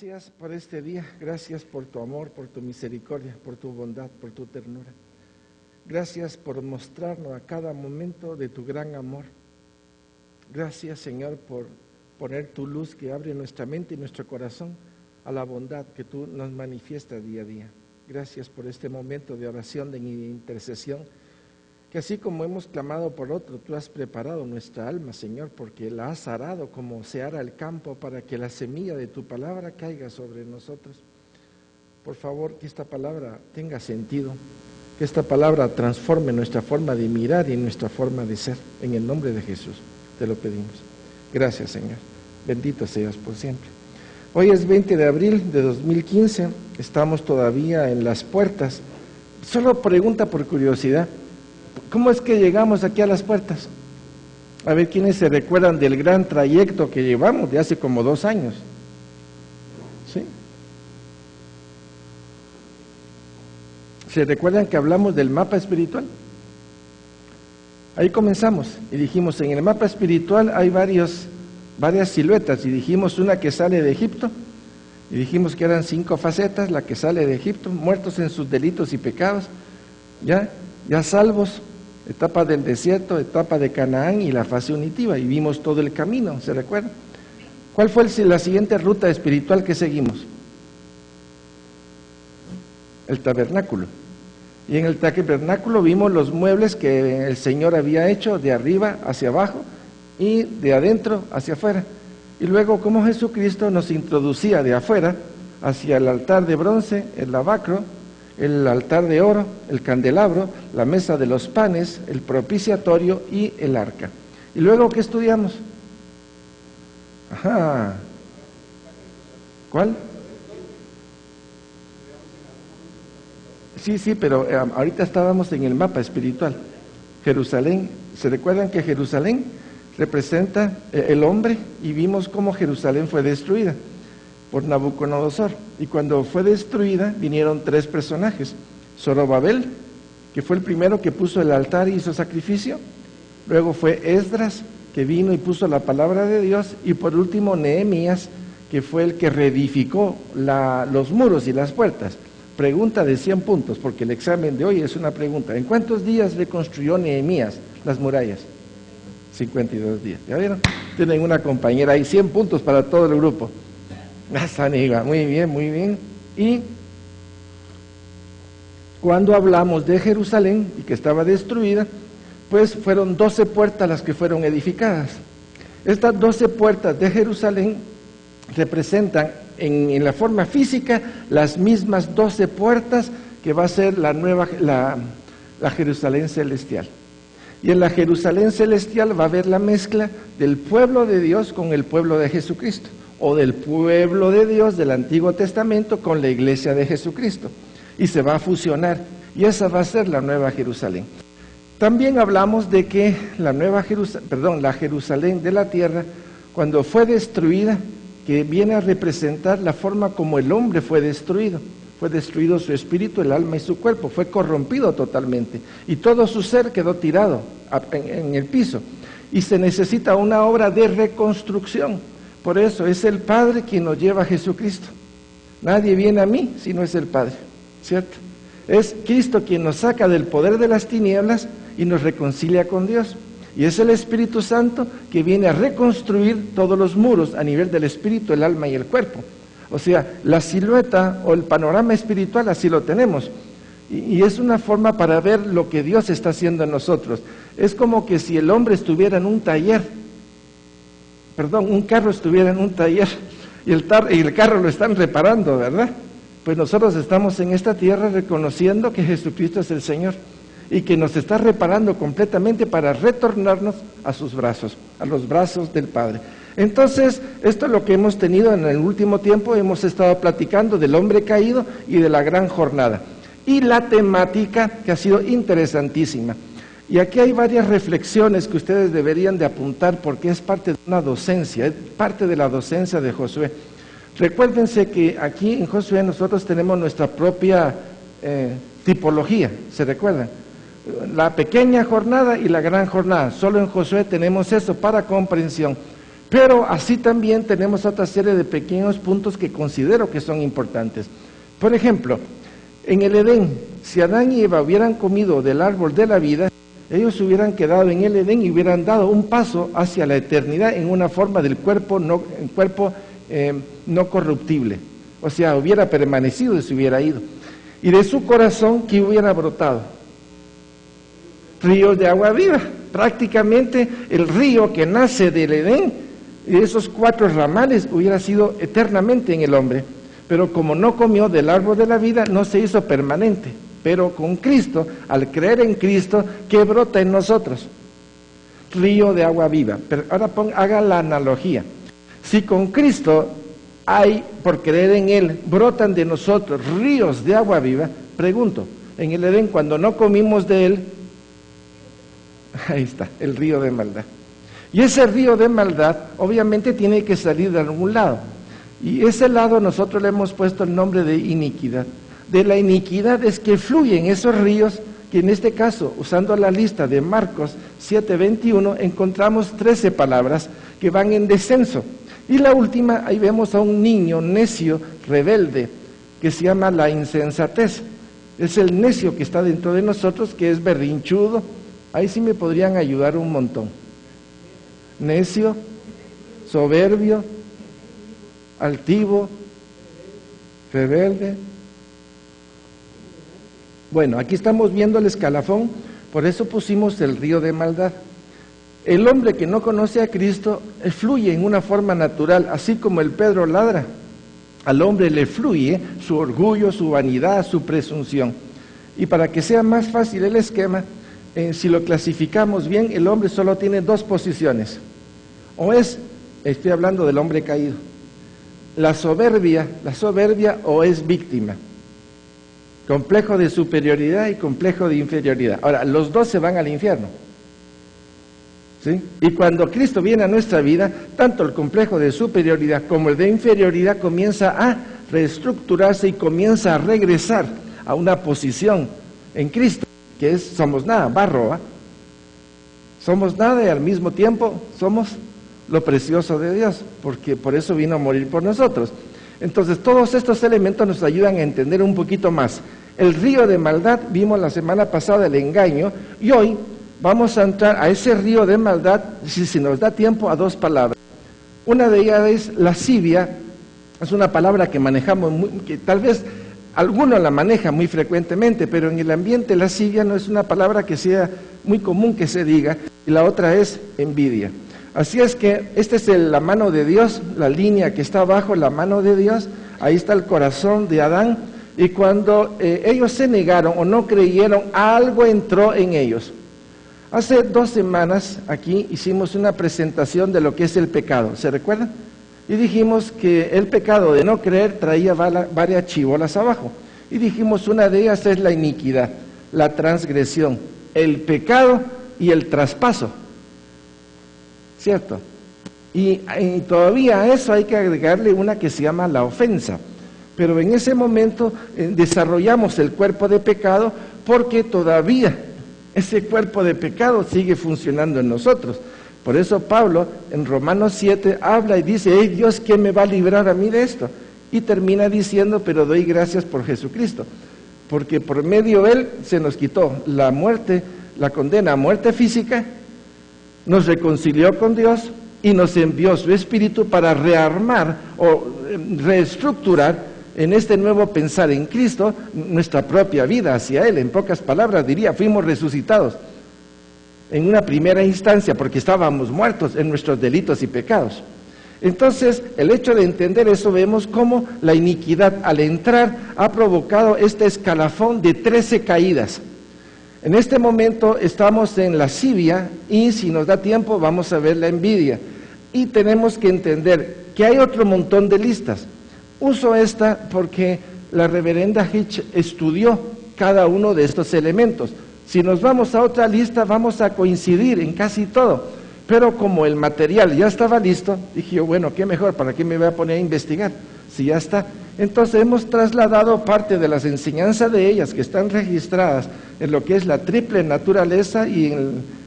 gracias por este día, gracias por tu amor, por tu misericordia, por tu bondad, por tu ternura. Gracias por mostrarnos a cada momento de tu gran amor. Gracias, Señor, por poner tu luz que abre nuestra mente y nuestro corazón a la bondad que tú nos manifiestas día a día. Gracias por este momento de oración, de intercesión, que así como hemos clamado por otro, tú has preparado nuestra alma, Señor, porque la has arado como se ara el campo para que la semilla de tu palabra caiga sobre nosotros. Por favor, que esta palabra tenga sentido, que esta palabra transforme nuestra forma de mirar y nuestra forma de ser. En el nombre de Jesús te lo pedimos. Gracias, Señor. Bendito seas por siempre. Hoy es 20 de abril de 2015, estamos todavía en las puertas. Solo pregunta por curiosidad, ¿cómo es que llegamos aquí a las puertas? A ver, ¿quiénes se recuerdan del gran trayecto que llevamos de hace como 2 años? ¿Sí? ¿Se recuerdan que hablamos del mapa espiritual? Ahí comenzamos y dijimos, en el mapa espiritual hay varias siluetas, y dijimos una que sale de Egipto, y dijimos que eran 5 facetas, la que sale de Egipto, muertos en sus delitos y pecados, ya salvos, etapa del desierto, etapa de Canaán y la fase unitiva, y vimos todo el camino, ¿se recuerdan? ¿Cuál fue la siguiente ruta espiritual que seguimos? El tabernáculo. Y en el tabernáculo vimos los muebles que el Señor había hecho de arriba hacia abajo y de adentro hacia afuera. Y luego cómo Jesucristo nos introducía de afuera hacia el altar de bronce, el lavacro, el altar de oro, el candelabro, la mesa de los panes, el propiciatorio y el arca. ¿Y luego qué estudiamos? Ajá. ¿Cuál? Sí, pero ahorita estábamos en el mapa espiritual. Jerusalén, ¿se recuerdan que Jerusalén representa el hombre? Y vimos cómo Jerusalén fue destruida por Nabucodonosor. Y cuando fue destruida, vinieron 3 personajes. Zorobabel, que fue el primero que puso el altar y hizo sacrificio. Luego fue Esdras, que vino y puso la palabra de Dios. Y por último, Nehemías, que fue el que reedificó los muros y las puertas. Pregunta de 100 puntos, porque el examen de hoy es una pregunta. ¿En cuántos días reconstruyó Nehemías las murallas? 52 días. ¿Ya vieron? Tienen una compañera ahí, 100 puntos para todo el grupo. Muy bien, muy bien. Y cuando hablamos de Jerusalén y que estaba destruida, pues fueron 12 puertas las que fueron edificadas. Estas 12 puertas de Jerusalén representan en la forma física las mismas 12 puertas que va a ser la Jerusalén celestial. Y en la Jerusalén celestial va a haber la mezcla del pueblo de Dios con el pueblo de Jesucristo, o del pueblo de Dios del Antiguo Testamento con la iglesia de Jesucristo, y se va a fusionar, y esa va a ser la nueva Jerusalén. También hablamos de que la Jerusalén de la tierra, cuando fue destruida, que viene a representar la forma como el hombre fue destruido su espíritu, el alma y su cuerpo, fue corrompido totalmente, y todo su ser quedó tirado en el piso, y se necesita una obra de reconstrucción. Por eso es el Padre quien nos lleva a Jesucristo. Nadie viene a mí si no es el Padre, ¿cierto? Es Cristo quien nos saca del poder de las tinieblas y nos reconcilia con Dios. Y es el Espíritu Santo que viene a reconstruir todos los muros a nivel del espíritu, el alma y el cuerpo. O sea, la silueta o el panorama espiritual así lo tenemos. Y es una forma para ver lo que Dios está haciendo en nosotros. Es como que si el hombre estuviera en un carro estuviera en un taller y el carro lo están reparando, ¿verdad? Pues nosotros estamos en esta tierra reconociendo que Jesucristo es el Señor y que nos está reparando completamente para retornarnos a sus brazos, a los brazos del Padre. Entonces, esto es lo que hemos tenido en el último tiempo. Hemos estado platicando del hombre caído y de la gran jornada. Y la temática que ha sido interesantísima. Y aquí hay varias reflexiones que ustedes deberían de apuntar porque es parte de una docencia, es parte de la docencia de Josué. Recuérdense que aquí en Josué nosotros tenemos nuestra propia tipología, ¿se recuerdan? La pequeña jornada y la gran jornada. Solo en Josué tenemos eso para comprensión. Pero así también tenemos otra serie de pequeños puntos que considero que son importantes. Por ejemplo, en el Edén, si Adán y Eva hubieran comido del árbol de la vida, ellos hubieran quedado en el Edén y hubieran dado un paso hacia la eternidad en una forma del cuerpo no corruptible. O sea, hubiera permanecido y se hubiera ido. Y de su corazón, ¿qué hubiera brotado? Ríos de agua viva. Prácticamente el río que nace del Edén, y esos 4 ramales, hubiera sido eternamente en el hombre. Pero como no comió del árbol de la vida, no se hizo permanente. Pero con Cristo, al creer en Cristo, ¿qué brota en nosotros? Río de agua viva. Pero ahora haga la analogía. Si con Cristo hay, por creer en Él, brotan de nosotros ríos de agua viva, pregunto, en el Edén, cuando no comimos de Él, ahí está, el río de maldad. Y ese río de maldad, obviamente, tiene que salir de algún lado. Y ese lado nosotros le hemos puesto el nombre de iniquidad. De la iniquidad es que fluyen esos ríos, que en este caso, usando la lista de Marcos 7:21, encontramos 13 palabras que van en descenso. Y la última, ahí vemos a un niño necio, rebelde, que se llama la insensatez. Es el necio que está dentro de nosotros, que es berrinchudo. Ahí sí me podrían ayudar un montón. Necio, soberbio, altivo, rebelde. Bueno, aquí estamos viendo el escalafón, por eso pusimos el río de maldad. El hombre que no conoce a Cristo fluye en una forma natural, así como el Pedro ladra. Al hombre le fluye su orgullo, su vanidad, su presunción. Y para que sea más fácil el esquema, si lo clasificamos bien, el hombre solo tiene 2 posiciones. O estoy hablando del hombre caído, la soberbia o es víctima. Complejo de superioridad y complejo de inferioridad. Ahora, los 2 se van al infierno. ¿Sí? Y cuando Cristo viene a nuestra vida, tanto el complejo de superioridad como el de inferioridad comienza a reestructurarse y comienza a regresar a una posición en Cristo, que es, somos nada, barro, ¿eh? Somos nada y al mismo tiempo somos lo precioso de Dios, porque por eso vino a morir por nosotros. Entonces, todos estos elementos nos ayudan a entender un poquito más. El río de maldad, vimos la semana pasada el engaño, y hoy vamos a entrar a ese río de maldad, si nos da tiempo, a 2 palabras. Una de ellas es lascivia, es una palabra que manejamos, que tal vez alguno la maneja muy frecuentemente, pero en el ambiente lascivia no es una palabra que sea muy común que se diga, y la otra es envidia. Así es que esta es la mano de Dios, la línea que está abajo, la mano de Dios, ahí está el corazón de Adán, y cuando ellos se negaron o no creyeron, algo entró en ellos. Hace 2 semanas aquí hicimos una presentación de lo que es el pecado, ¿se recuerdan? Y dijimos que el pecado de no creer traía varias chibolas abajo. Y dijimos una de ellas es la iniquidad, la transgresión, el pecado y el traspaso. ¿Cierto? Y todavía a eso hay que agregarle una que se llama la ofensa. Pero en ese momento desarrollamos el cuerpo de pecado porque todavía ese cuerpo de pecado sigue funcionando en nosotros. Por eso Pablo en Romanos 7 habla y dice, hey Dios, ¿quién me va a librar a mí de esto? Y termina diciendo, pero doy gracias por Jesucristo, porque por medio de Él se nos quitó la muerte, la condena a muerte física, nos reconcilió con Dios y nos envió su Espíritu para rearmar o reestructurar en este nuevo pensar en Cristo nuestra propia vida hacia Él. En pocas palabras diría, fuimos resucitados en una primera instancia porque estábamos muertos en nuestros delitos y pecados. Entonces, el hecho de entender eso, vemos cómo la iniquidad al entrar ha provocado este escalafón de 13 caídas. En este momento estamos en lascivia y si nos da tiempo vamos a ver la envidia. Y tenemos que entender que hay otro montón de listas. Uso esta porque la reverenda Hitch estudió cada uno de estos elementos. Si nos vamos a otra lista vamos a coincidir en casi todo. Pero como el material ya estaba listo, dije yo, bueno, qué mejor, ¿para qué me voy a poner a investigar? Si ya está. Entonces hemos trasladado parte de las enseñanzas de ellas que están registradas en lo que es la triple naturaleza y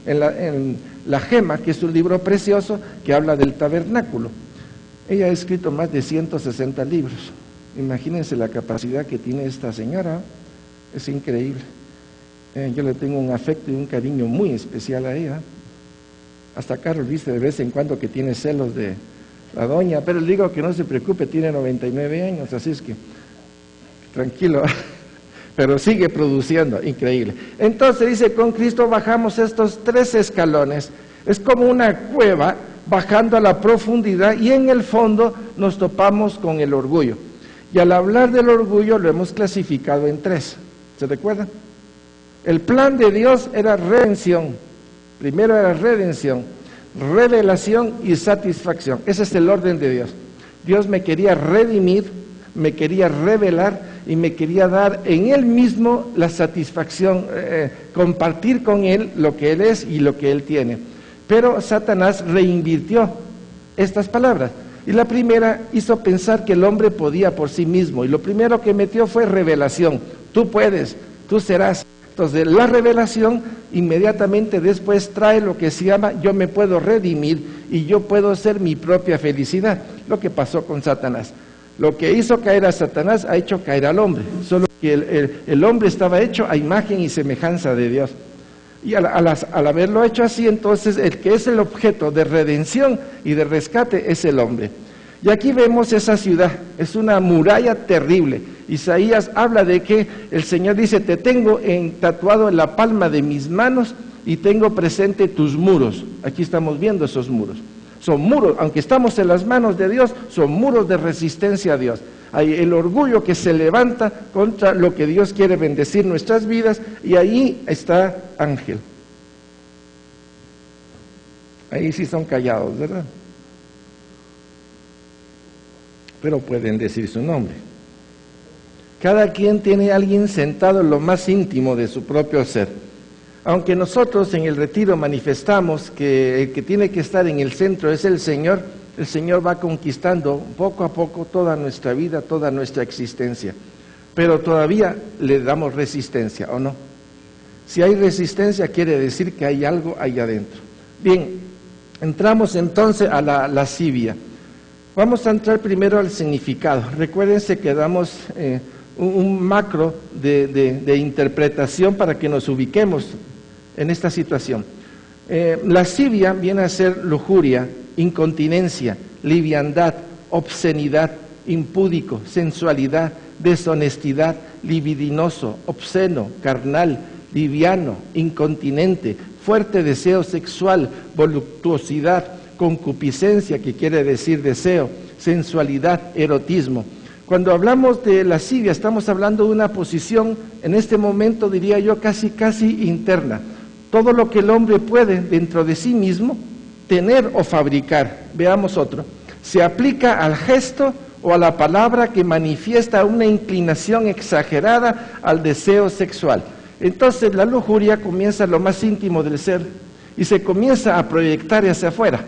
en La Gema, que es un libro precioso que habla del tabernáculo. Ella ha escrito más de 160 libros. Imagínense la capacidad que tiene esta señora, es increíble. Yo le tengo un afecto y un cariño muy especial a ella. Hasta Carlos dice de vez en cuando que tiene celos de la doña, pero le digo que no se preocupe, tiene 99 años, así es que tranquilo, pero sigue produciendo, increíble. Entonces dice, con Cristo bajamos estos 3 escalones, es como una cueva bajando a la profundidad y en el fondo nos topamos con el orgullo. Y al hablar del orgullo lo hemos clasificado en 3, ¿se recuerdan? El plan de Dios era redención, primero era redención, revelación y satisfacción. Ese es el orden de Dios. Dios me quería redimir, me quería revelar y me quería dar en Él mismo la satisfacción, compartir con Él lo que Él es y lo que Él tiene. Pero Satanás reinvirtió estas palabras. Y la primera hizo pensar que el hombre podía por sí mismo. Y lo primero que metió fue revelación. Tú puedes, tú serás. Entonces la revelación inmediatamente después trae lo que se llama yo me puedo redimir y yo puedo ser mi propia felicidad. Lo que pasó con Satanás. Lo que hizo caer a Satanás ha hecho caer al hombre. Solo que el hombre estaba hecho a imagen y semejanza de Dios. Y al haberlo hecho así, entonces el que es el objeto de redención y de rescate es el hombre. Y aquí vemos esa ciudad, es una muralla terrible. Isaías habla de que el Señor dice, te tengo tatuado en la palma de mis manos y tengo presente tus muros. Aquí estamos viendo esos muros. Son muros, aunque estamos en las manos de Dios, son muros de resistencia a Dios. Hay el orgullo que se levanta contra lo que Dios quiere bendecir nuestras vidas y ahí está Ángel. Ahí sí son callados, ¿verdad? Pero pueden decir su nombre. Cada quien tiene a alguien sentado en lo más íntimo de su propio ser. Aunque nosotros en el retiro manifestamos que el que tiene que estar en el centro es el Señor va conquistando poco a poco toda nuestra vida, toda nuestra existencia. Pero todavía le damos resistencia, ¿o no? Si hay resistencia quiere decir que hay algo ahí adentro. Bien, entramos entonces a la lascivia. Vamos a entrar primero al significado. Recuérdense que damos un macro de interpretación para que nos ubiquemos en esta situación. Lascivia viene a ser lujuria, incontinencia, liviandad, obscenidad, impúdico, sensualidad, deshonestidad, libidinoso, obsceno, carnal, liviano, incontinente, fuerte deseo sexual, voluptuosidad, concupiscencia, que quiere decir deseo, sensualidad, erotismo. Cuando hablamos de lascivia, estamos hablando de una posición, en este momento diría yo casi interna. Todo lo que el hombre puede dentro de sí mismo tener o fabricar. Veamos otro. Se aplica al gesto o a la palabra que manifiesta una inclinación exagerada al deseo sexual. Entonces la lujuria comienza en lo más íntimo del ser y se comienza a proyectar hacia afuera,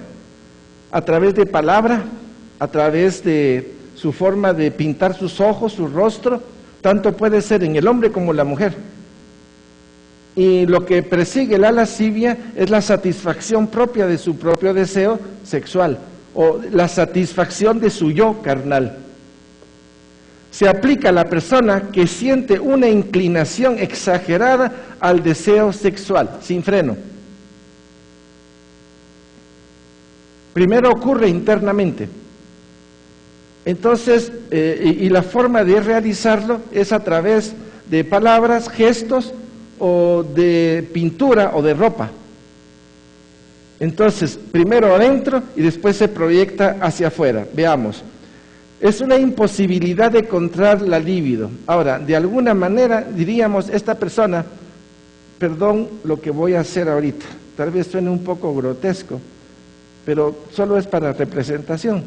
a través de palabra, a través de su forma de pintar sus ojos, su rostro, tanto puede ser en el hombre como en la mujer. Y lo que persigue la lascivia es la satisfacción propia de su propio deseo sexual, o la satisfacción de su yo carnal. Se aplica a la persona que siente una inclinación exagerada al deseo sexual, sin freno. Primero ocurre internamente. Entonces, y la forma de realizarlo es a través de palabras, gestos, o de pintura o de ropa. Entonces, primero adentro y después se proyecta hacia afuera. Veamos. Es una imposibilidad de encontrar la libido. Ahora, de alguna manera diríamos, esta persona, perdón lo que voy a hacer ahorita, tal vez suene un poco grotesco, pero solo es para representación.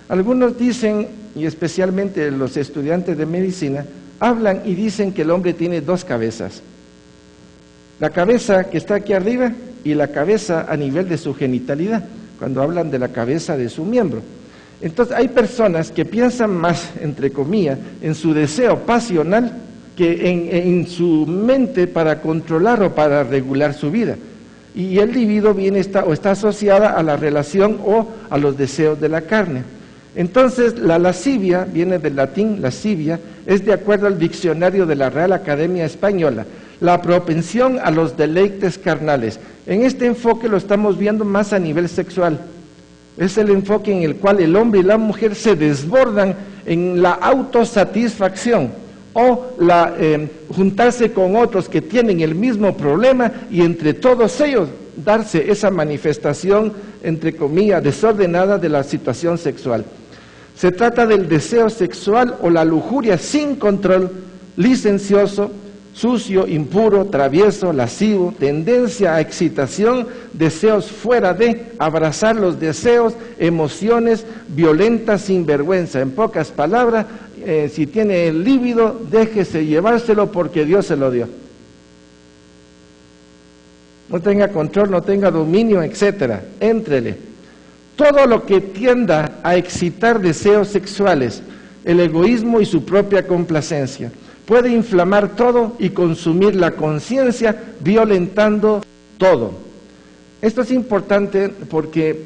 Algunos dicen, y especialmente los estudiantes de medicina, hablan y dicen que el hombre tiene 2 cabezas. La cabeza que está aquí arriba y la cabeza a nivel de su genitalidad, cuando hablan de la cabeza de su miembro. Entonces hay personas que piensan más, entre comillas, en su deseo pasional que en su mente para controlar o para regular su vida. Y el libido está asociada a la relación o a los deseos de la carne. Entonces, la lascivia, viene del latín lascivia, es de acuerdo al diccionario de la Real Academia Española, la propensión a los deleites carnales. En este enfoque lo estamos viendo más a nivel sexual. Es el enfoque en el cual el hombre y la mujer se desbordan en la autosatisfacción o juntarse con otros que tienen el mismo problema y entre todos ellos darse esa manifestación, entre comillas, desordenada de la situación sexual. Se trata del deseo sexual o la lujuria sin control, licencioso, sucio, impuro, travieso, lascivo, tendencia a excitación, deseos fuera de, abrazar los deseos, emociones violentas sin vergüenza. En pocas palabras, si tiene el líbido, déjese llevárselo porque Dios se lo dio. No tenga control, no tenga dominio, etcétera. Éntrele. Todo lo que tienda a excitar deseos sexuales, el egoísmo y su propia complacencia, puede inflamar todo y consumir la conciencia, violentando todo. Esto es importante porque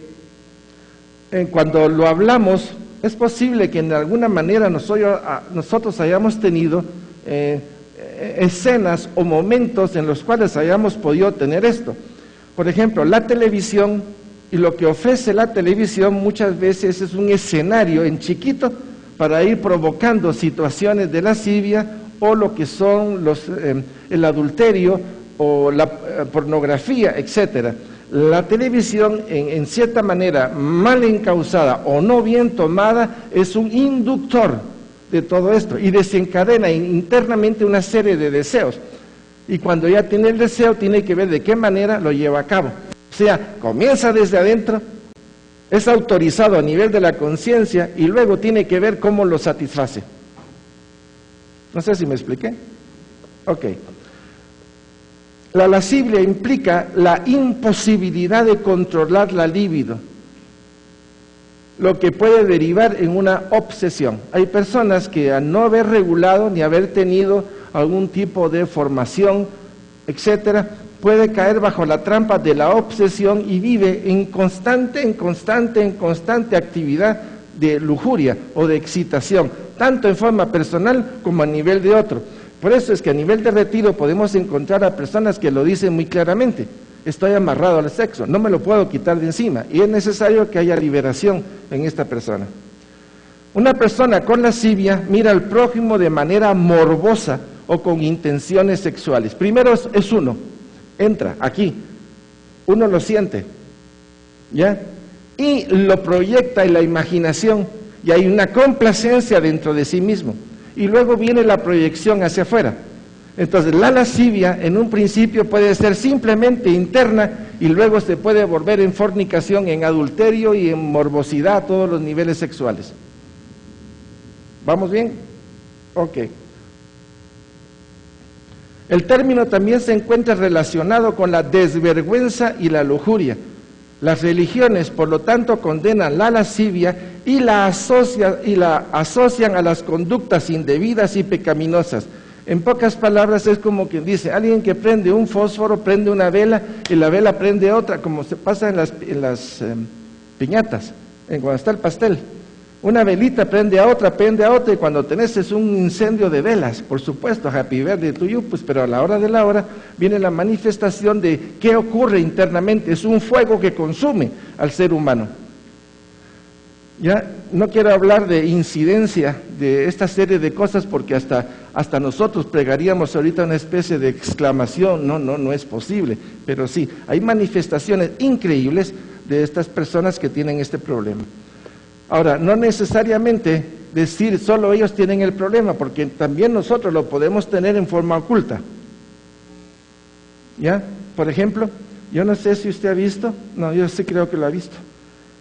cuando lo hablamos, es posible que en alguna manera nosotros hayamos tenido escenas o momentos en los cuales hayamos podido tener esto. Por ejemplo, la televisión, y lo que ofrece la televisión muchas veces es un escenario en chiquito para ir provocando situaciones de lascivia o lo que son el adulterio o la pornografía, etcétera. La televisión, en cierta manera, mal encausada o no bien tomada, es un inductor de todo esto y desencadena internamente una serie de deseos. Y cuando ya tiene el deseo, tiene que ver de qué manera lo lleva a cabo. O sea, comienza desde adentro, es autorizado a nivel de la conciencia y luego tiene que ver cómo lo satisface. No sé si me expliqué. Ok. La lascivia implica la imposibilidad de controlar la libido, lo que puede derivar en una obsesión. Hay personas que al no haber regulado ni haber tenido algún tipo de formación, etcétera, puede caer bajo la trampa de la obsesión y vive en constante actividad de lujuria o de excitación, tanto en forma personal como a nivel de otro. Por eso es que a nivel de retiro podemos encontrar a personas que lo dicen muy claramente: estoy amarrado al sexo, no me lo puedo quitar de encima, y es necesario que haya liberación en esta persona. Una persona con lascivia mira al prójimo de manera morbosa o con intenciones sexuales. Primero es uno, entra aquí, uno lo siente, ¿ya? Y lo proyecta en la imaginación, y hay una complacencia dentro de sí mismo, y luego viene la proyección hacia afuera. Entonces la lascivia en un principio puede ser simplemente interna y luego se puede volver en fornicación, en adulterio y en morbosidad a todos los niveles sexuales. ¿Vamos bien? Ok. El término también se encuentra relacionado con la desvergüenza y la lujuria. Las religiones, por lo tanto, condenan la lascivia y la asocian a las conductas indebidas y pecaminosas. En pocas palabras, es como quien dice: alguien que prende un fósforo, prende una vela, y la vela prende otra, como se pasa en las piñatas, cuando está el pastel. Una velita prende a otra, y cuando tenés es un incendio de velas, por supuesto, happy birthday to you, pues, pero a la hora de la hora viene la manifestación de qué ocurre internamente. Es un fuego que consume al ser humano. Ya no quiero hablar de incidencia de esta serie de cosas porque hasta nosotros pegaríamos ahorita una especie de exclamación: no es posible. Pero sí, hay manifestaciones increíbles de estas personas que tienen este problema. Ahora, no necesariamente decir solo ellos tienen el problema, porque también nosotros lo podemos tener en forma oculta. ¿Ya? Por ejemplo, yo no sé si usted ha visto, no, yo sí creo que lo ha visto.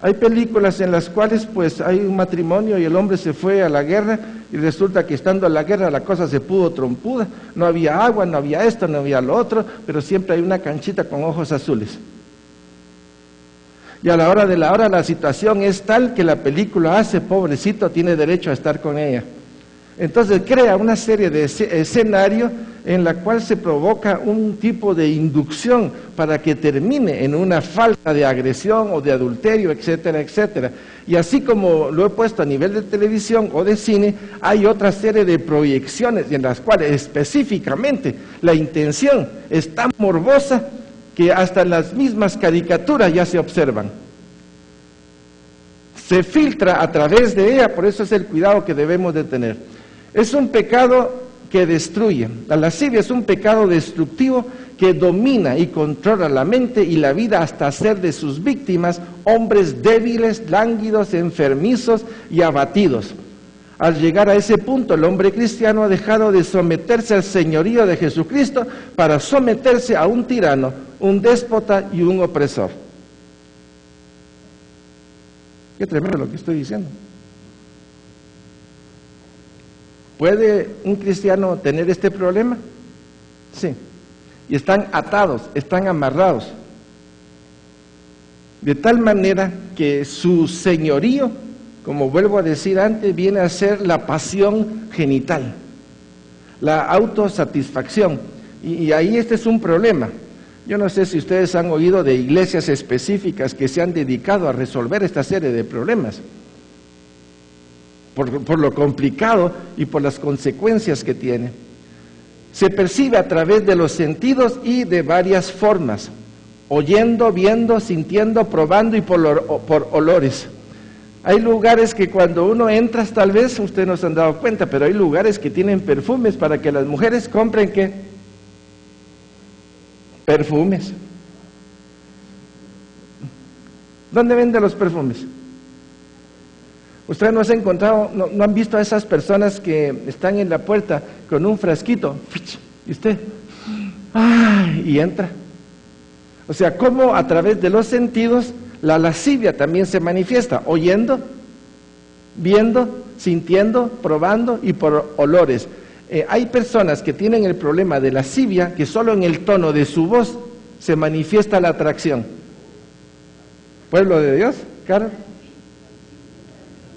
Hay películas en las cuales pues hay un matrimonio y el hombre se fue a la guerra y resulta que estando en la guerra la cosa se pudo trompuda, no había agua, no había esto, no había lo otro, pero siempre hay una canchita con ojos azules. Y a la hora de la hora la situación es tal que la película hace: pobrecito, tiene derecho a estar con ella. Entonces crea una serie de escenarios en la cual se provoca un tipo de inducción para que termine en una falta de agresión o de adulterio, etcétera, etcétera. Y así como lo he puesto a nivel de televisión o de cine, hay otra serie de proyecciones en las cuales específicamente la intención es tan morbosa que hasta en las mismas caricaturas ya se observan. Se filtra a través de ella, por eso es el cuidado que debemos de tener. Es un pecado que destruye. La lascivia es un pecado destructivo que domina y controla la mente y la vida hasta hacer de sus víctimas hombres débiles, lánguidos, enfermizos y abatidos. Al llegar a ese punto, el hombre cristiano ha dejado de someterse al señorío de Jesucristo para someterse a un tirano, un déspota y un opresor. Qué tremendo lo que estoy diciendo. ¿Puede un cristiano tener este problema? Sí. Y están atados, están amarrados. De tal manera que su señorío, como vuelvo a decir antes, viene a ser la pasión genital, la autosatisfacción. Y ahí este es un problema. Yo no sé si ustedes han oído de iglesias específicas que se han dedicado a resolver esta serie de problemas. Por lo complicado y por las consecuencias que tiene. Se percibe a través de los sentidos y de varias formas, oyendo, viendo, sintiendo, probando y por olores. Hay lugares que cuando uno entra, tal vez ustedes no se han dado cuenta, pero hay lugares que tienen perfumes para que las mujeres compren ¿qué? Perfumes. ¿Dónde venden los perfumes? Ustedes no se han encontrado, no han visto a esas personas que están en la puerta con un frasquito, y usted, ¡ay! Y entra. O sea, cómo a través de los sentidos la lascivia también se manifiesta, oyendo, viendo, sintiendo, probando y por olores. Hay personas que tienen el problema de lascivia que solo en el tono de su voz se manifiesta la atracción. ¿Pueblo de Dios, Carlos?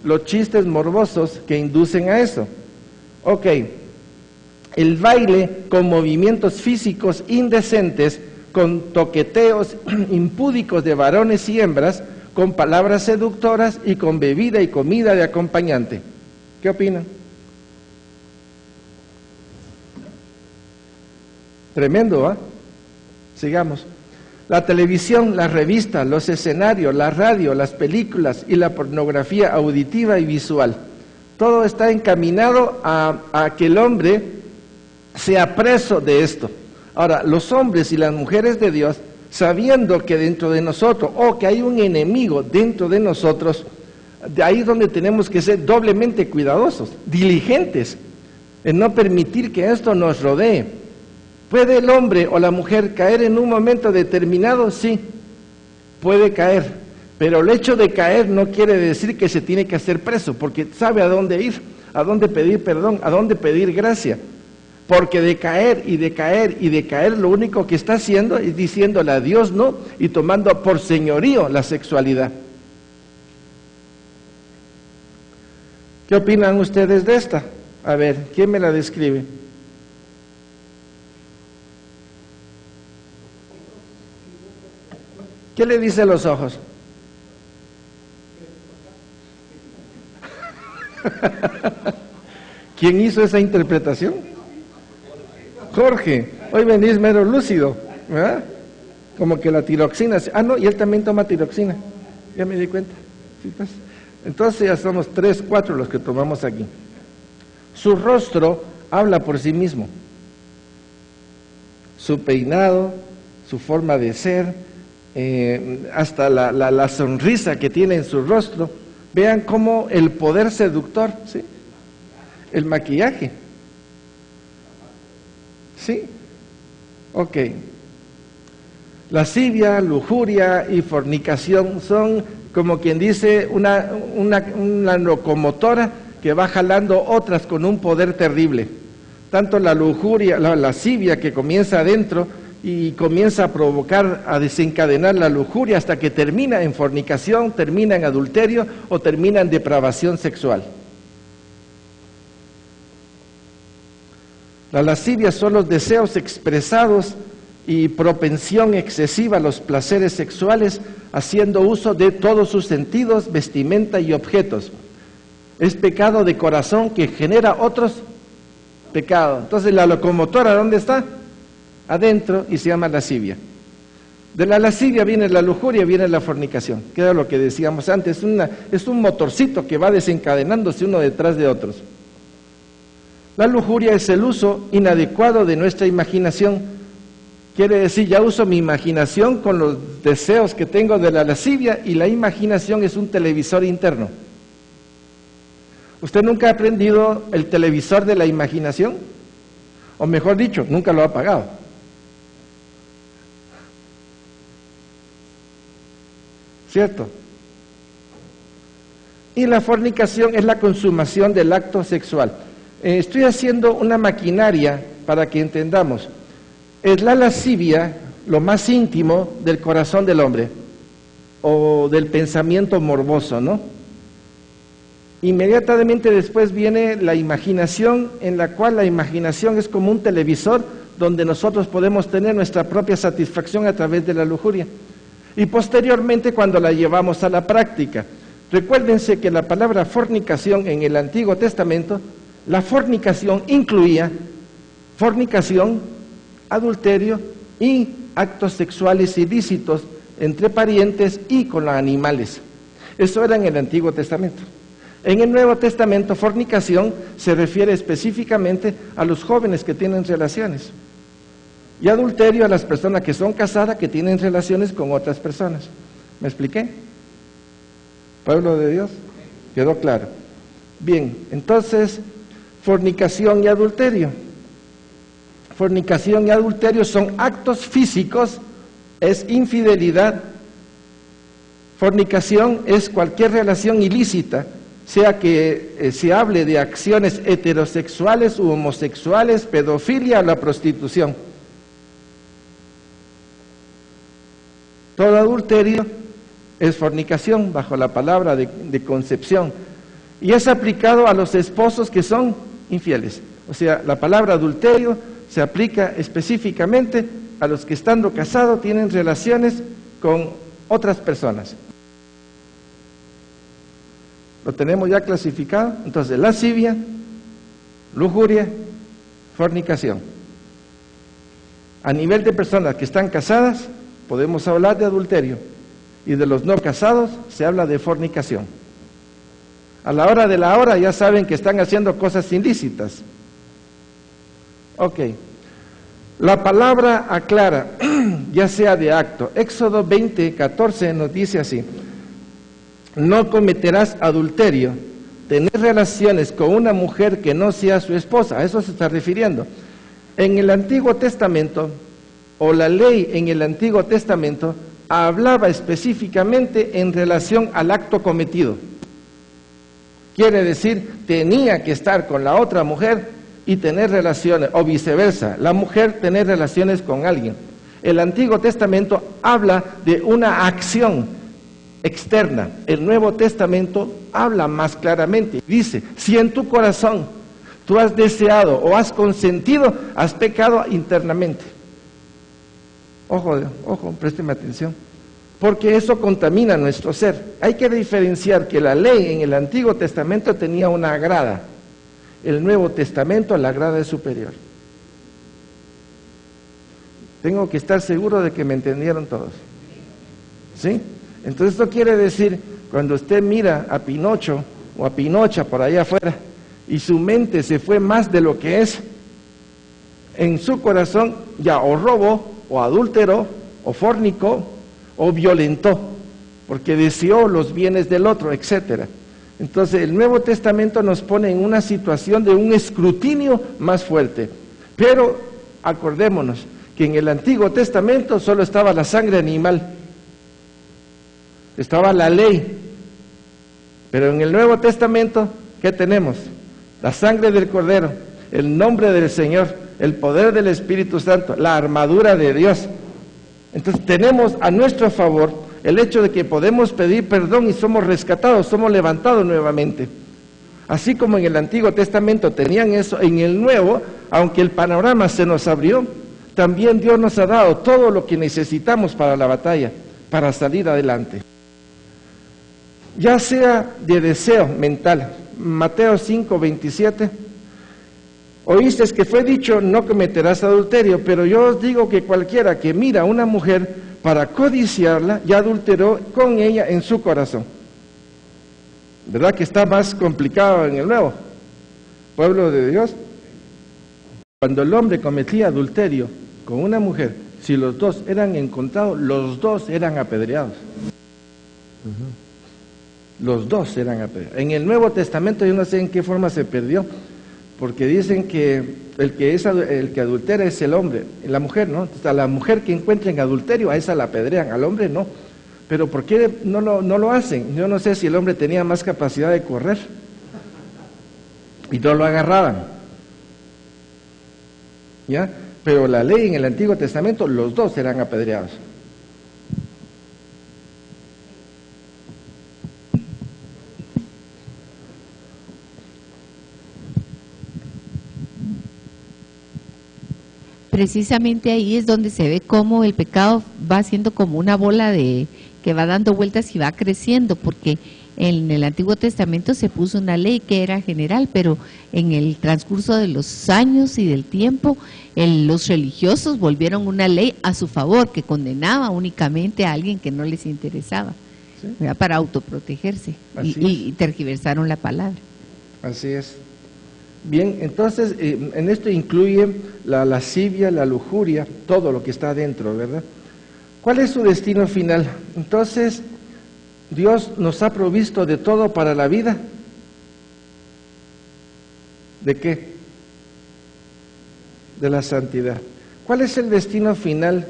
Los chistes morbosos que inducen a eso. Ok, el baile con movimientos físicos indecentes, con toqueteos impúdicos de varones y hembras, con palabras seductoras y con bebida y comida de acompañante. ¿Qué opinan? Tremendo, ¿ah? Sigamos. La televisión, las revistas, los escenarios, la radio, las películas y la pornografía auditiva y visual. Todo está encaminado a que el hombre sea preso de esto. Ahora, los hombres y las mujeres de Dios, sabiendo que dentro de nosotros, o que hay un enemigo dentro de nosotros, de ahí es donde tenemos que ser doblemente cuidadosos, diligentes, en no permitir que esto nos rodee. ¿Puede el hombre o la mujer caer en un momento determinado? Sí, puede caer, pero el hecho de caer no quiere decir que se tiene que hacer preso, porque sabe a dónde ir, a dónde pedir perdón, a dónde pedir gracia, porque de caer y de caer y de caer lo único que está haciendo es diciéndole a Dios no y tomando por señorío la sexualidad. ¿Qué opinan ustedes de esta? A ver, ¿quién me la describe? ¿Qué le dice a los ojos? ¿Quién hizo esa interpretación? Jorge. Hoy venís mero lúcido, ¿verdad? Como que la tiroxina. Ah, no, y él también toma tiroxina. Ya me di cuenta. ¿Sí, pues? Entonces ya somos 3, 4 los que tomamos aquí. Su rostro habla por sí mismo. Su peinado, su forma de ser, hasta la sonrisa que tiene en su rostro. Vean cómo el poder seductor, ¿sí? El maquillaje, ¿sí? Ok. Lascivia, lujuria y fornicación son, como quien dice, una locomotora que va jalando otras con un poder terrible. Tanto la lujuria, la lascivia que comienza adentro y comienza a provocar, a desencadenar la lujuria hasta que termina en fornicación, termina en adulterio o termina en depravación sexual. La lascivia son los deseos expresados y propensión excesiva a los placeres sexuales, haciendo uso de todos sus sentidos, vestimenta y objetos. Es pecado de corazón que genera otros pecados. Entonces la locomotora, ¿dónde está? Adentro, y se llama lascivia. De la lascivia viene la lujuria, viene la fornicación, que era lo que decíamos antes, es un motorcito que va desencadenándose uno detrás de otros. La lujuria es el uso inadecuado de nuestra imaginación. Quiere decir, ya uso mi imaginación con los deseos que tengo de la lascivia, y la imaginación es un televisor interno. ¿Usted nunca ha aprendido el televisor de la imaginación? O mejor dicho, nunca lo ha apagado. ¿Cierto? Y la fornicación es la consumación del acto sexual. Estoy haciendo una maquinaria para que entendamos. Es la lascivia lo más íntimo del corazón del hombre, o del pensamiento morboso, ¿no? Inmediatamente después viene la imaginación, en la cual la imaginación es como un televisor donde nosotros podemos tener nuestra propia satisfacción a través de la lujuria. Y posteriormente, cuando la llevamos a la práctica, recuérdense que la palabra fornicación en el Antiguo Testamento, la fornicación incluía fornicación, adulterio y actos sexuales ilícitos entre parientes y con los animales. Eso era en el Antiguo Testamento. En el Nuevo Testamento, fornicación se refiere específicamente a los jóvenes que tienen relaciones, y adulterio a las personas que son casadas, que tienen relaciones con otras personas. ¿Me expliqué? Pueblo de Dios, ¿quedó claro? Bien, entonces, fornicación y adulterio. Fornicación y adulterio son actos físicos, es infidelidad. Fornicación es cualquier relación ilícita, sea que se hable de acciones heterosexuales u homosexuales, pedofilia o la prostitución. Todo adulterio es fornicación bajo la palabra de concepción, y es aplicado a los esposos que son infieles. O sea, la palabra adulterio se aplica específicamente a los que, estando casados, tienen relaciones con otras personas. ¿Lo tenemos ya clasificado? Entonces, lascivia, lujuria, fornicación. A nivel de personas que están casadas, podemos hablar de adulterio, y de los no casados se habla de fornicación. A la hora de la hora ya saben que están haciendo cosas ilícitas. Ok. La palabra aclara, ya sea de acto. Éxodo 20:14 nos dice así: no cometerás adulterio, tener relaciones con una mujer que no sea su esposa. A eso se está refiriendo. En el Antiguo Testamento, o la ley en el Antiguo Testamento, hablaba específicamente en relación al acto cometido. Quiere decir, tenía que estar con la otra mujer y tener relaciones, o viceversa, la mujer tener relaciones con alguien. El Antiguo Testamento habla de una acción externa. El Nuevo Testamento habla más claramente. Dice, si en tu corazón tú has deseado o has consentido, has pecado internamente. Ojo, présteme atención, porque eso contamina nuestro ser. Hay que diferenciar que la ley en el Antiguo Testamento tenía una grada. El Nuevo Testamento, la grada es superior. Tengo que estar seguro de que me entendieron todos. ¿Sí? Entonces esto quiere decir, cuando usted mira a Pinocho o a Pinocha por allá afuera, y su mente se fue más de lo que es, en su corazón ya o robó, o adulteró, o fornicó, o violentó, porque deseó los bienes del otro, etcétera. Entonces el Nuevo Testamento nos pone en una situación de un escrutinio más fuerte. Pero acordémonos que en el Antiguo Testamento solo estaba la sangre animal, estaba la ley. Pero en el Nuevo Testamento, ¿qué tenemos? La sangre del Cordero, el nombre del Señor, el poder del Espíritu Santo, la armadura de Dios. Entonces tenemos a nuestro favor el hecho de que podemos pedir perdón y somos rescatados, somos levantados nuevamente. Así como en el Antiguo Testamento tenían eso, en el Nuevo aunque el panorama se nos abrió, también Dios nos ha dado todo lo que necesitamos para la batalla, para salir adelante. Ya sea de deseo mental, Mateo 5:27, oíste que fue dicho, no cometerás adulterio, pero yo os digo que cualquiera que mira a una mujer para codiciarla, ya adulteró con ella en su corazón. ¿Verdad que está más complicado en el nuevo pueblo de Dios? Cuando el hombre cometía adulterio con una mujer, si los dos eran encontrados, los dos eran apedreados. Los dos eran apedreados. En el Nuevo Testamento yo no sé en qué forma se perdió, porque dicen que el que adultera es el hombre, la mujer, ¿no? O sea, la mujer que encuentra en adulterio, a esa la apedrean, al hombre no. Pero ¿por qué no lo hacen? Yo no sé si el hombre tenía más capacidad de correr y no lo agarraban, ¿ya? Pero la ley en el Antiguo Testamento, los dos eran apedreados. Precisamente ahí es donde se ve cómo el pecado va siendo como una bola que va dando vueltas y va creciendo, porque en el Antiguo Testamento se puso una ley que era general, pero en el transcurso de los años y del tiempo, los religiosos volvieron una ley a su favor, que condenaba únicamente a alguien que no les interesaba, ¿sí? Para autoprotegerse, y tergiversaron la palabra. Así es. Bien, entonces en esto incluye la lascivia, la lujuria, todo lo que está adentro, ¿verdad? ¿Cuál es su destino final? Entonces, Dios nos ha provisto de todo para la vida. ¿De qué? De la santidad. ¿Cuál es el destino final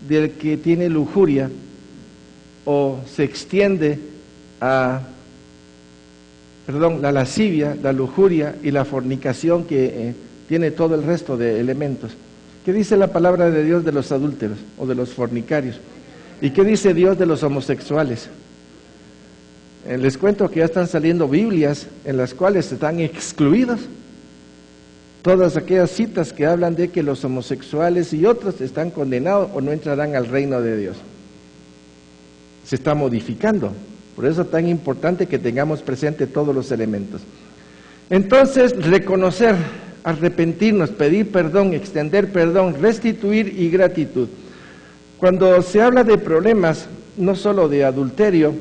del que tiene lujuria o se extiende a... la lascivia, la lujuria y la fornicación que tiene todo el resto de elementos? ¿Qué dice la palabra de Dios de los adúlteros o de los fornicarios? ¿Y qué dice Dios de los homosexuales? Les cuento que ya están saliendo Biblias en las cuales están excluidos todas aquellas citas que hablan de que los homosexuales y otros están condenados o no entrarán al reino de Dios. Se está modificando. Por eso es tan importante que tengamos presente todos los elementos. Entonces, reconocer, arrepentirnos, pedir perdón, extender perdón, restituir y gratitud. Cuando se habla de problemas, no solo de adulterio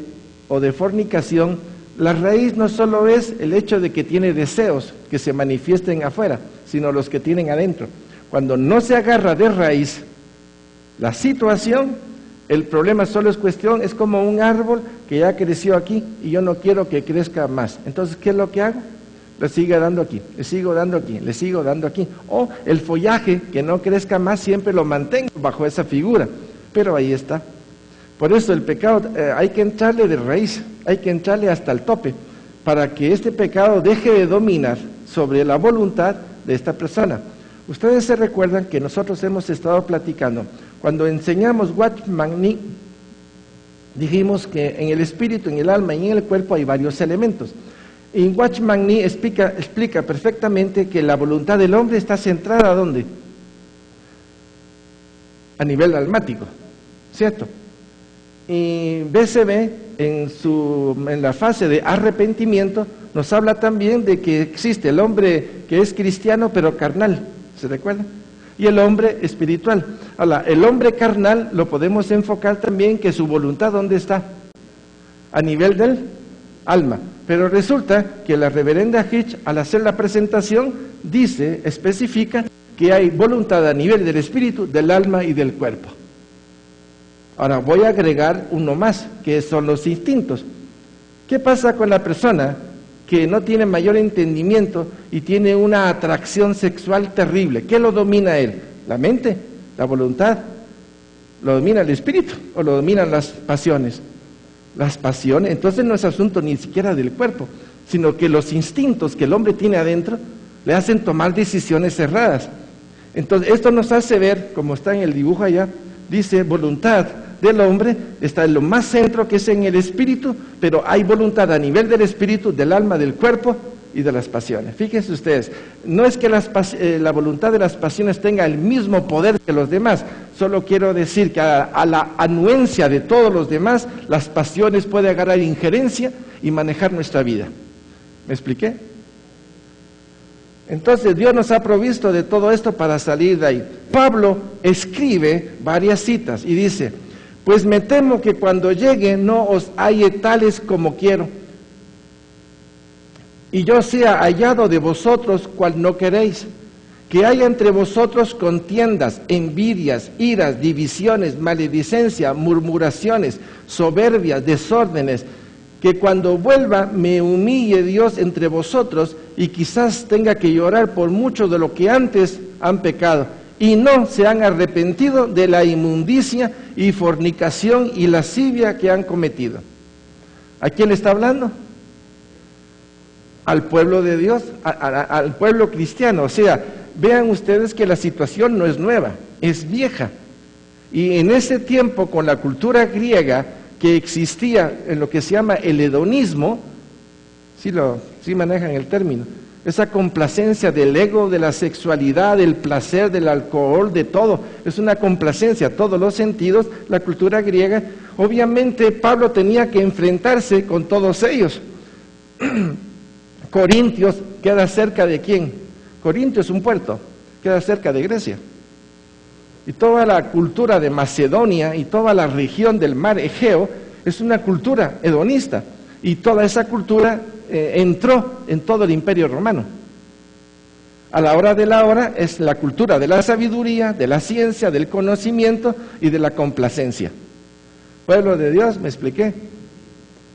o de fornicación, la raíz no solo es el hecho de que tiene deseos que se manifiesten afuera, sino los que tienen adentro. Cuando no se agarra de raíz la situación, el problema solo es como un árbol que ya creció aquí y yo no quiero que crezca más. Entonces, ¿qué es lo que hago? Le sigo dando aquí, le sigo dando aquí, le sigo dando aquí. O el follaje que no crezca más siempre lo mantengo bajo esa figura, pero ahí está. Por eso el pecado hay que entrarle de raíz, hay que entrarle hasta el tope, para que este pecado deje de dominar sobre la voluntad de esta persona. Ustedes se recuerdan que nosotros hemos estado platicando, cuando enseñamos Watchman Nee, dijimos que en el espíritu, en el alma y en el cuerpo hay varios elementos. Y Watchman Nee explica perfectamente que la voluntad del hombre está centrada ¿a dónde? A nivel almático, ¿cierto? Y BCB en la fase de arrepentimiento nos habla también de que existe el hombre que es cristiano pero carnal, ¿se recuerda? Y el hombre espiritual. Ahora, el hombre carnal lo podemos enfocar también que su voluntad ¿dónde está? A nivel del alma. Pero resulta que la reverenda Hitch, al hacer la presentación, especifica que hay voluntad a nivel del espíritu, del alma y del cuerpo. Ahora voy a agregar uno más, que son los instintos. ¿Qué pasa con la persona que no tiene mayor entendimiento y tiene una atracción sexual terrible? ¿Qué lo domina a él? ¿La mente? ¿La voluntad? ¿Lo domina el espíritu o lo dominan las pasiones? Las pasiones. Entonces no es asunto ni siquiera del cuerpo, sino que los instintos que el hombre tiene adentro le hacen tomar decisiones erradas. Entonces esto nos hace ver, como está en el dibujo allá, dice voluntad del hombre está en lo más centro, que es en el espíritu, pero hay voluntad a nivel del espíritu, del alma, del cuerpo y de las pasiones. Fíjense ustedes, no es que la voluntad de las pasiones tenga el mismo poder que los demás, solo quiero decir que a la anuencia de todos los demás, las pasiones pueden agarrar injerencia y manejar nuestra vida. ¿Me expliqué? Entonces Dios nos ha provisto de todo esto para salir de ahí. Pablo escribe varias citas y dice: pues me temo que cuando llegue no os halle tales como quiero, y yo sea hallado de vosotros cual no queréis, que haya entre vosotros contiendas, envidias, iras, divisiones, maledicencia, murmuraciones, soberbias, desórdenes, que cuando vuelva me humille Dios entre vosotros y quizás tenga que llorar por mucho de lo que antes han pecado y no se han arrepentido de la inmundicia y fornicación y lascivia que han cometido. ¿A quién le está hablando? Al pueblo de Dios, al pueblo cristiano. O sea, vean ustedes que la situación no es nueva, es vieja. Y en ese tiempo, con la cultura griega que existía en lo que se llama el hedonismo, sí manejan el término, esa complacencia del ego, de la sexualidad, del placer, del alcohol, de todo, es una complacencia, todos los sentidos, la cultura griega. Obviamente Pablo tenía que enfrentarse con todos ellos. Corintios queda cerca de ¿quién? Corintio es un puerto, queda cerca de Grecia. Y toda la cultura de Macedonia y toda la región del mar Egeo es una cultura hedonista. Y toda esa cultura entró en todo el imperio romano. A la hora de la hora es la cultura de la sabiduría, de la ciencia, del conocimiento y de la complacencia. Pueblo de Dios, ¿me expliqué?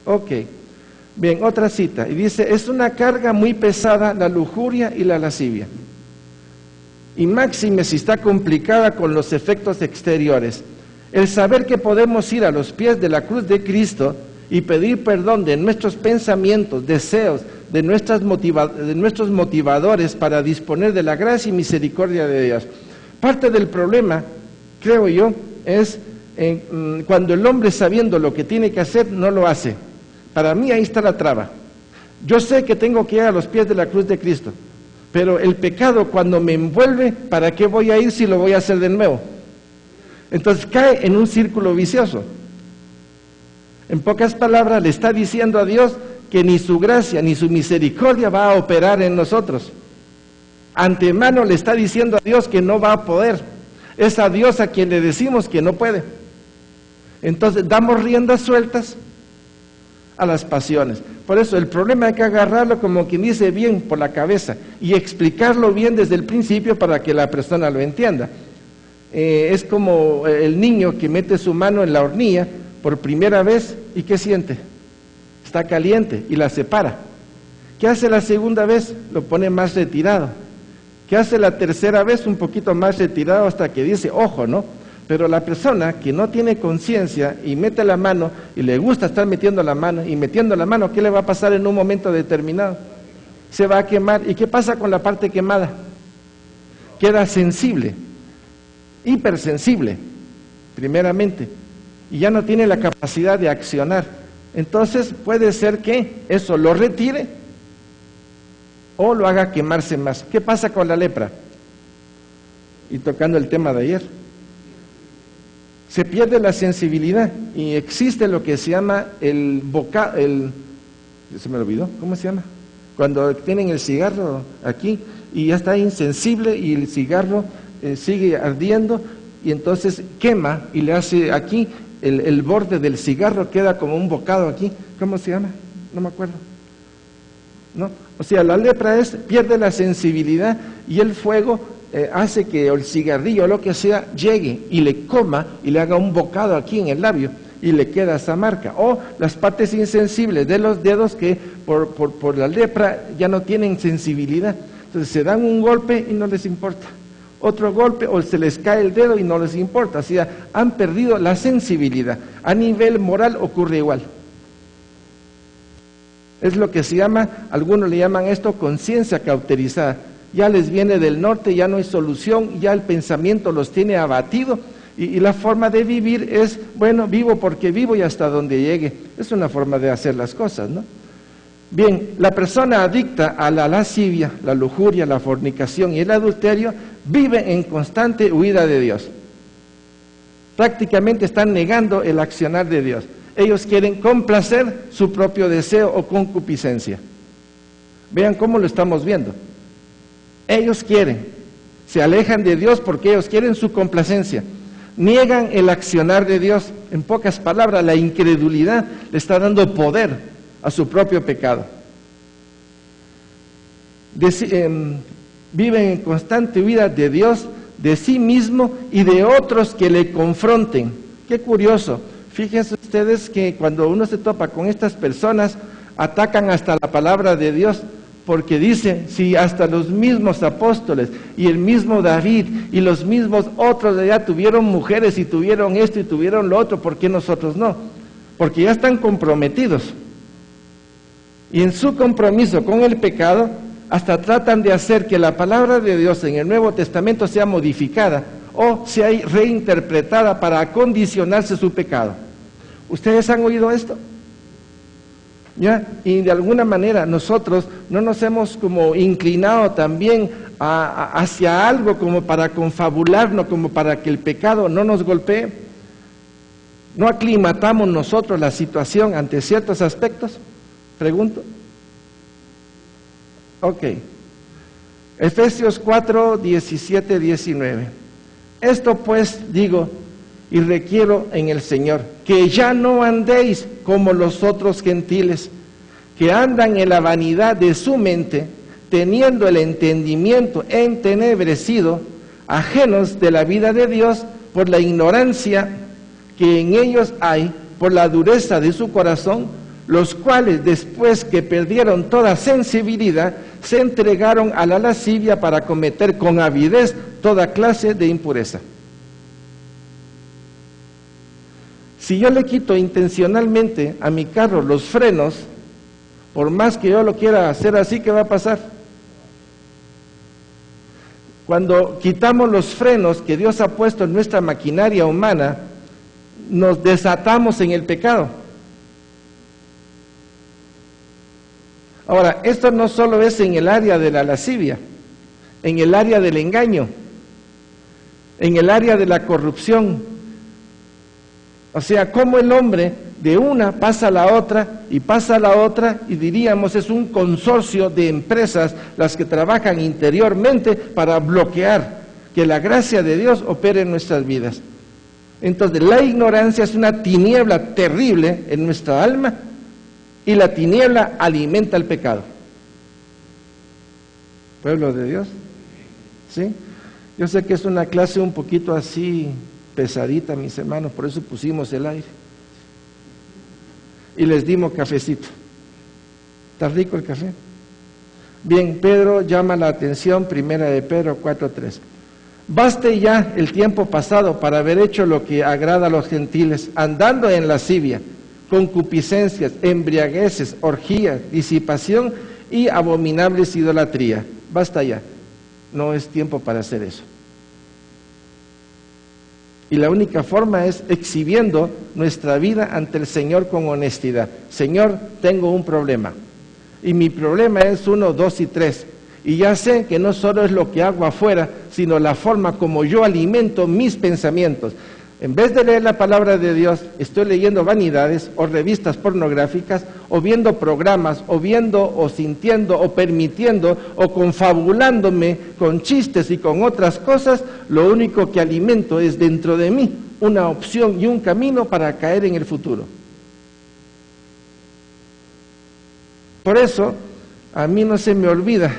Ok. Bien, otra cita. Y dice: es una carga muy pesada la lujuria y la lascivia. Y máxime si está complicada con los efectos exteriores. El saber que podemos ir a los pies de la cruz de Cristo y pedir perdón de nuestros pensamientos, deseos, de nuestros motivadores para disponer de la gracia y misericordia de Dios. Parte del problema, creo yo, es cuando el hombre, sabiendo lo que tiene que hacer, no lo hace. Para mí ahí está la traba. Yo sé que tengo que ir a los pies de la cruz de Cristo, pero el pecado cuando me envuelve, ¿para qué voy a ir si lo voy a hacer de nuevo? Entonces cae en un círculo vicioso. En pocas palabras, le está diciendo a Dios que ni su gracia ni su misericordia va a operar en nosotros. Antemano le está diciendo a Dios que no va a poder. Es a Dios a quien le decimos que no puede. Entonces damos riendas sueltas a las pasiones. Por eso el problema hay que agarrarlo, como quien dice, bien por la cabeza y explicarlo bien desde el principio para que la persona lo entienda. Es como el niño que mete su mano en la hornilla por primera vez y ¿qué siente? Está caliente y la separa. ¿Qué hace la segunda vez? Lo pone más retirado. ¿Qué hace la tercera vez? Un poquito más retirado hasta que dice, ojo, ¿no? Pero la persona que no tiene conciencia y mete la mano y le gusta estar metiendo la mano y metiendo la mano, ¿qué le va a pasar en un momento determinado? Se va a quemar. ¿Y qué pasa con la parte quemada? Queda sensible, hipersensible, primeramente, y ya no tiene la capacidad de accionar. Entonces puede ser que eso lo retire o lo haga quemarse más. ¿Qué pasa con la lepra? Y tocando el tema de ayer, se pierde la sensibilidad y existe lo que se llama se me olvidó, ¿cómo se llama? Cuando tienen el cigarro aquí y ya está insensible y el cigarro sigue ardiendo y entonces quema y le hace aquí el borde del cigarro queda como un bocado aquí. ¿Cómo se llama? No me acuerdo. ¿No? O sea, la lepra pierde la sensibilidad y el fuego hace que el cigarrillo o lo que sea llegue y le coma y le haga un bocado aquí en el labio y le queda esa marca. O las partes insensibles de los dedos que por la lepra ya no tienen sensibilidad. Entonces se dan un golpe y no les importa. Otro golpe o se les cae el dedo y no les importa. O sea, han perdido la sensibilidad. A nivel moral ocurre igual. Es lo que se llama, algunos le llaman esto conciencia cauterizada. Ya les viene del norte, ya no hay solución, ya el pensamiento los tiene abatido y la forma de vivir es, bueno, vivo porque vivo y hasta donde llegue. Es una forma de hacer las cosas, ¿no? Bien, la persona adicta a la lascivia, la lujuria, la fornicación y el adulterio vive en constante huida de Dios. Prácticamente están negando el accionar de Dios. Ellos quieren complacer su propio deseo o concupiscencia. Vean cómo lo estamos viendo. Ellos quieren, se alejan de Dios porque ellos quieren su complacencia. Niegan el accionar de Dios. En pocas palabras, la incredulidad le está dando poder a su propio pecado. Viven en constante huida de Dios, de sí mismo y de otros que le confronten. Qué curioso. Fíjense ustedes que cuando uno se topa con estas personas, atacan hasta la palabra de Dios, porque dice, si hasta los mismos apóstoles y el mismo David y los mismos otros de allá tuvieron mujeres y tuvieron esto y tuvieron lo otro, ¿por qué nosotros no? Porque ya están comprometidos. Y en su compromiso con el pecado, hasta tratan de hacer que la palabra de Dios en el Nuevo Testamento sea modificada o sea reinterpretada para acondicionarse su pecado. ¿Ustedes han oído esto? ¿Ya? Y de alguna manera nosotros no nos hemos como inclinado también hacia algo como para confabularnos, como para que el pecado no nos golpee. ¿No aclimatamos nosotros la situación ante ciertos aspectos? Pregunto. Ok. Efesios 4, 17, 19. Esto pues digo y requiero en el Señor, que ya no andéis como los otros gentiles, que andan en la vanidad de su mente, teniendo el entendimiento entenebrecido, ajenos de la vida de Dios por la ignorancia que en ellos hay, por la dureza de su corazón, los cuales después que perdieron toda sensibilidad, se entregaron a la lascivia para cometer con avidez toda clase de impureza. Si yo le quito intencionalmente a mi carro los frenos, por más que yo lo quiera hacer así, ¿qué va a pasar? Cuando quitamos los frenos que Dios ha puesto en nuestra maquinaria humana, nos desatamos en el pecado. Ahora, esto no solo es en el área de la lascivia, en el área del engaño, en el área de la corrupción. O sea, cómo el hombre de una pasa a la otra y pasa a la otra, y diríamos es un consorcio de empresas las que trabajan interiormente para bloquear que la gracia de Dios opere en nuestras vidas. Entonces, la ignorancia es una tiniebla terrible en nuestra alma, y la tiniebla alimenta el pecado. ¿Pueblo de Dios? ¿Sí? Yo sé que es una clase un poquito así pesadita, mis hermanos, por eso pusimos el aire. Y les dimos cafecito. ¿Está rico el café? Bien, Pedro llama la atención, primera de Pedro 4:3. Baste ya el tiempo pasado para haber hecho lo que agrada a los gentiles, andando en lascivia, concupiscencias, embriagueces, orgías, disipación y abominables idolatría. Basta ya, no es tiempo para hacer eso. Y la única forma es exhibiendo nuestra vida ante el Señor con honestidad. Señor, tengo un problema, y mi problema es 1, 2 y 3, y ya sé que no solo es lo que hago afuera, sino la forma como yo alimento mis pensamientos. En vez de leer la palabra de Dios, estoy leyendo vanidades o revistas pornográficas, o viendo programas, o viendo, o sintiendo, o permitiendo, o confabulándome con chistes y con otras cosas. Lo único que alimento es dentro de mí una opción y un camino para caer en el futuro. Por eso, a mí no se me olvida,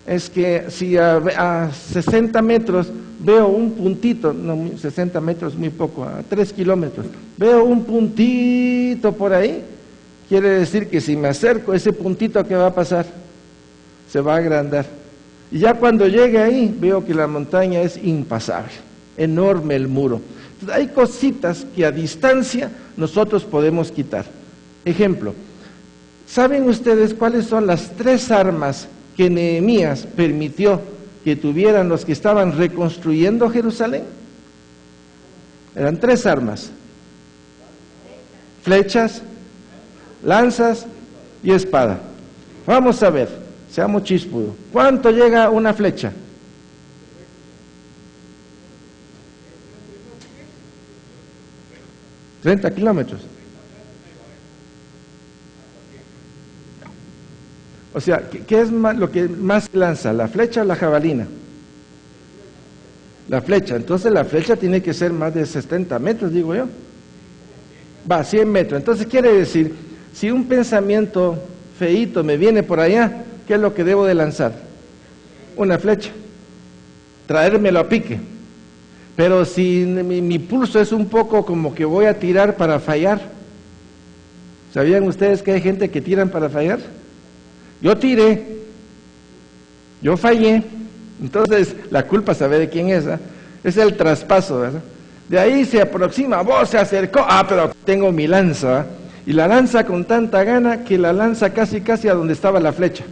es que si a 60 metros veo un puntito, no, 60 metros muy poco, a 3 kilómetros, veo un puntito por ahí, quiere decir que si me acerco, ese puntito, ¿qué va a pasar? Se va a agrandar. Y ya cuando llegue ahí, veo que la montaña es impasable, enorme el muro. Entonces, hay cositas que a distancia nosotros podemos quitar. Ejemplo, ¿saben ustedes cuáles son las 3 armas que Nehemías permitió que tuvieran los que estaban reconstruyendo Jerusalén? Eran 3 armas: flechas, lanzas y espada. Vamos a ver, seamos chispudos. ¿Cuánto llega una flecha? ¿30 kilómetros? O sea, ¿qué es lo que más lanza? ¿La flecha o la jabalina? La flecha. Entonces la flecha tiene que ser más de 70 metros, digo yo. Va, 100 metros. Entonces quiere decir, si un pensamiento feíto me viene por allá, ¿qué es lo que debo de lanzar? Una flecha. Traérmelo a pique. Pero si mi pulso es un poco como que voy a tirar para fallar. ¿Sabían ustedes que hay gente que tiran para fallar? Yo tiré, yo fallé, entonces la culpa, ¿sabe de quién es? Es el traspaso, ¿verdad? De ahí se aproxima, vos se acercó, pero tengo mi lanza, y la lanza con tanta gana que la lanza casi a donde estaba la flecha.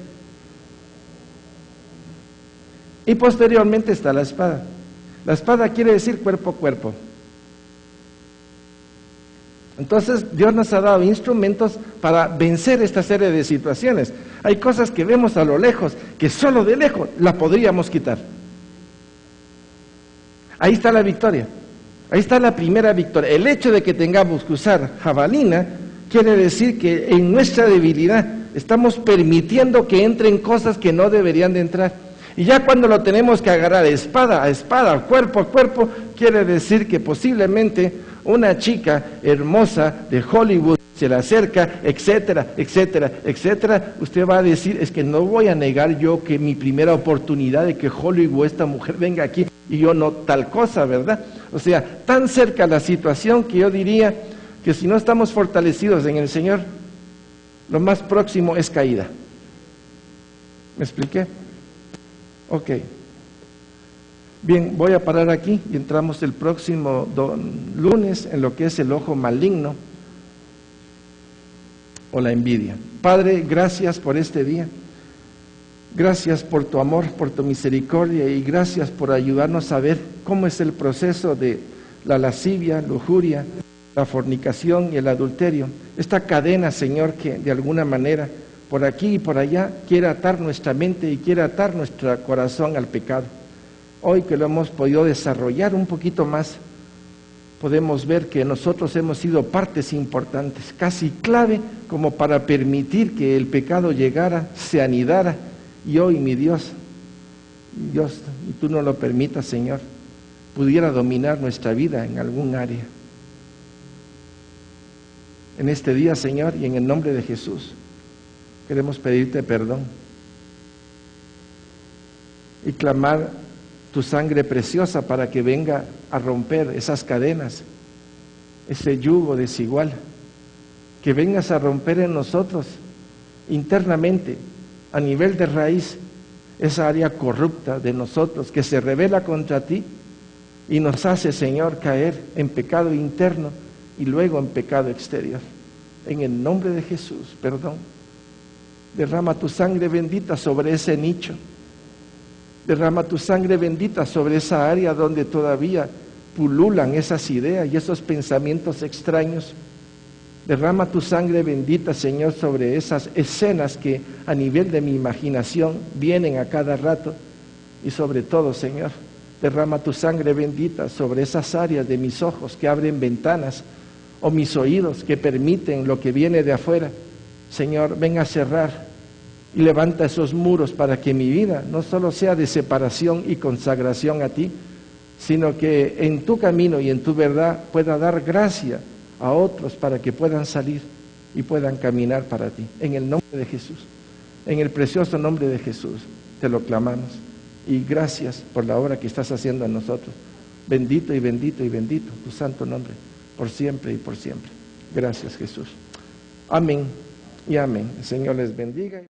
Y posteriormente está la espada. La espada quiere decir cuerpo a cuerpo. Entonces Dios nos ha dado instrumentos para vencer esta serie de situaciones. Hay cosas que vemos a lo lejos, que solo de lejos la podríamos quitar. Ahí está la victoria. Ahí está la primera victoria. El hecho de que tengamos que usar jabalina quiere decir que en nuestra debilidad estamos permitiendo que entren cosas que no deberían de entrar. Y ya cuando lo tenemos que agarrar espada a espada, cuerpo a cuerpo, quiere decir que posiblemente una chica hermosa de Hollywood se le acerca, etcétera, etcétera, etcétera. Usted va a decir, es que no voy a negar yo que mi primera oportunidad de que Hollywood, esta mujer venga aquí y yo no tal cosa, ¿verdad? O sea, tan cerca la situación que yo diría que si no estamos fortalecidos en el Señor, lo más próximo es caída. ¿Me expliqué? Ok. Bien, voy a parar aquí y entramos el próximo lunes en lo que es el ojo maligno o la envidia. Padre, gracias por este día. Gracias por tu amor, por tu misericordia y gracias por ayudarnos a ver cómo es el proceso de la lascivia, lujuria, la fornicación y el adulterio. Esta cadena, Señor, que de alguna manera por aquí y por allá quiere atar nuestra mente y quiere atar nuestro corazón al pecado. Hoy que lo hemos podido desarrollar un poquito más, podemos ver que nosotros hemos sido partes importantes, casi clave como para permitir que el pecado llegara, se anidara, y hoy, mi Dios, y tú no lo permitas, Señor, pudiera dominar nuestra vida en algún área. En este día, Señor, y en el nombre de Jesús, queremos pedirte perdón y clamar tu sangre preciosa para que venga a romper esas cadenas, ese yugo desigual, que vengas a romper en nosotros internamente, a nivel de raíz, esa área corrupta de nosotros que se rebela contra ti y nos hace, Señor, caer en pecado interno y luego en pecado exterior. En el nombre de Jesús, perdón. Derrama tu sangre bendita sobre ese nicho. Derrama tu sangre bendita sobre esa área donde todavía pululan esas ideas y esos pensamientos extraños. Derrama tu sangre bendita, Señor, sobre esas escenas que a nivel de mi imaginación vienen a cada rato. Y sobre todo, Señor, derrama tu sangre bendita sobre esas áreas de mis ojos que abren ventanas o mis oídos que permiten lo que viene de afuera. Señor, ven a cerrar y levanta esos muros para que mi vida no solo sea de separación y consagración a ti, sino que en tu camino y en tu verdad pueda dar gracia a otros para que puedan salir y puedan caminar para ti. En el nombre de Jesús, en el precioso nombre de Jesús, te lo clamamos. Y gracias por la obra que estás haciendo en nosotros. Bendito y bendito y bendito tu santo nombre, por siempre y por siempre. Gracias, Jesús. Amén y amén. El Señor les bendiga.